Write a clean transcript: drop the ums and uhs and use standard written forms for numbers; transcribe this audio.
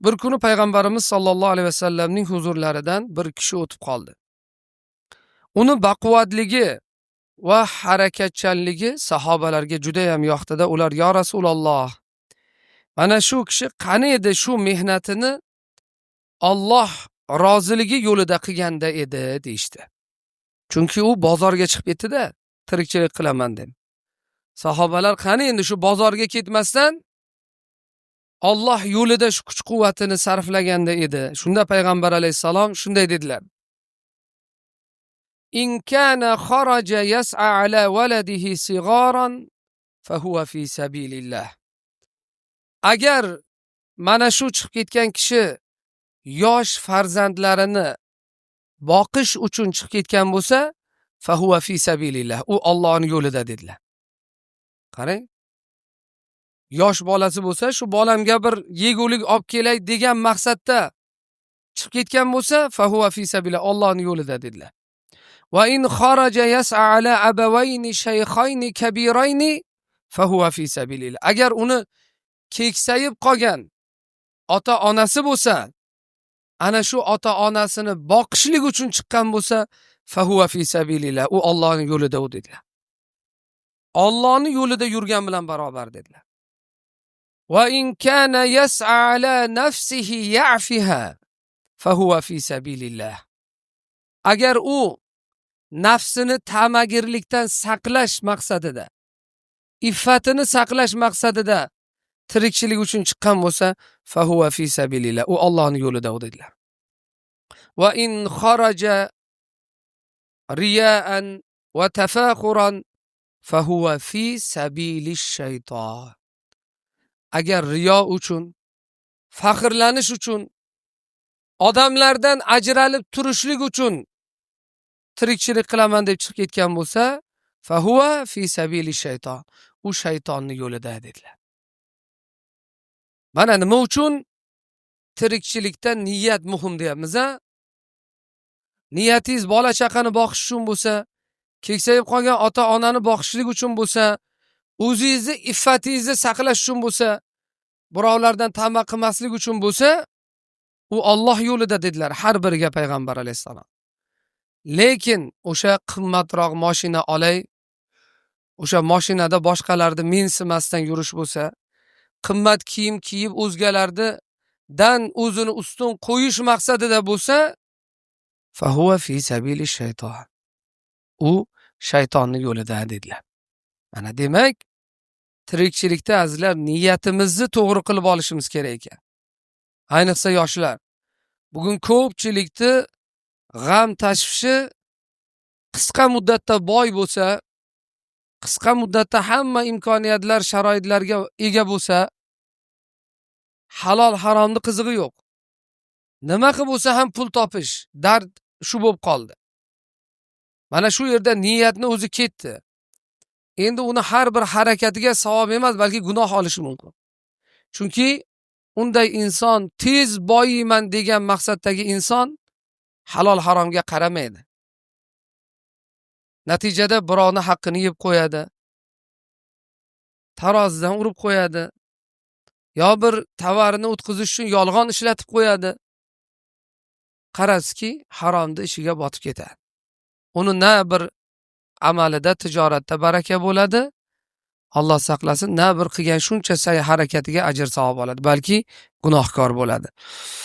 Bir kuni payg'ambarimiz sollallohu alayhi vasallamning huzurlaridan bir kishi o'tib qoldi. Uni baquvvatligi va harakatchanligi sahobalarga juda ham yoqdi-da. Ular "Ya Rasululloh, mana shu kishi qani edi, shu mehnatini Alloh roziligi yo'lida qilganda edi" deyishdi. Chunki u bozorga chiqib ketdi-da, tirikchilik qilaman deb. Sahobalar qani endi shu bozorga ketmasdan Alloh yo'lida shu kuch-quvvatini sarflaganda edi. Shunda payg'ambar alayhisalom shunday dedilar: "In kana kharaja yas'a ala waladihi sigaran fa huwa fi sabilillah." Agar mana shu chiqib ketgan kishi yosh farzandlarini boqish uchun chiqib ketgan bo'lsa, fa huwa fi sabilillah. U Allohning yo'lida dedilar. Qarang. Yosh bolasi bo'lsa, shu bolamga bir yegulik olib kelay degan maqsadda chiqib ketgan bo'lsa, fa huwa fi sabilillah, Allohning yo'lida dedilar. Va in kharaja yas'a ala abawayni shaykhayni kabirayni fa huwa fi sabilillah. Agar uni keksayib qolgan ota-onasi bo'lsa, ana shu ota-onasini boqishlik uchun chiqqan bo'lsa, fa huwa fi sabilillah. U Allohning yo'lida u dedilar. Allohning yo'lida yurgan bilan barobar dedilar. Va in kana yas'a ala nafsihi ya'fiha fa huwa fi sabilillah. Agar u nafsini tamagirlikdan saqlash maqsadida, iffatini saqlash maqsadida tirikchilik uchun chiqqan bo'lsa, fa huwa fi sabilillah. U Allohning yo'lida dedilar. Va in kharaja riya'an va tafakhuran fa huwa fi sabilish shayton. Agar riyo uchun, faxrlanish uchun, odamlardan ajralib turishlik uchun tirikchilik qilaman deb chiqib ketgan bo'lsa, fa huwa fi sabilish shayton. U shaytonning yo'lida dedilar. Mana nima uchun tirikchilikda niyat muhim deyapmiz a? Niyatingiz bola chaqani boqish uchun bo'lsa, keksayib qolgan ota-onani boqishlik uchun bo'lsa, o'zingizni iffatingizni saqlash uchun bo'lsa, birovlardan tama qilmaslik uchun bo'lsa, u Alloh yo'lida dedilar har biriga payg'ambar alayhisalom. Lekin o'sha qimmatroq mashina olay, o'sha mashinada boshqalarni mensimasdan yurish bo'lsa, qimmat kiyim kiyib o'zgalardan o'zini ustun qo'yish maqsadida bo'lsa, fa huwa fi sabilish shayton. U shaytonning yo'lida dedilar. Mana demak, tirikchilikda azizlar niyatimizni to'g'ri qilib olishimiz kerak ekan. Ayniqsa yoshlar. Bugun ko'pchilikni g'am tashvishi qisqa muddatda boy bo'lsa, qisqa muddatda hamma imkoniyatlar, sharoitlarga ega bo'lsa, halol haromni qizig'i yo'q. Nima qilib bo'lsa ham pul topish, dard shu bo'lib qoldi. Mana shu yerda niyatni o'zi ketdi. Endi uni har bir harakatiga savob emas, balki gunoh olishi mumkin. Chunki unday inson tez boyiyman degan maqsaddagi inson halol haromga qaramaydi. Natijada birovni haqqini yeb qo'yadi. Tarozidan urib qo'yadi. Yo bir tovarini o'tkazish uchun yolg'on ishlatib qo'yadi. Qarasizki, haromni ishiga botib ketadi. Uni na bir amalida, tijoratda baraka bo'ladi, Alloh saqlasin, na bir qilgan shuncha sa'y harakatiga ajr savob oladi, balki gunohkor bo'ladi.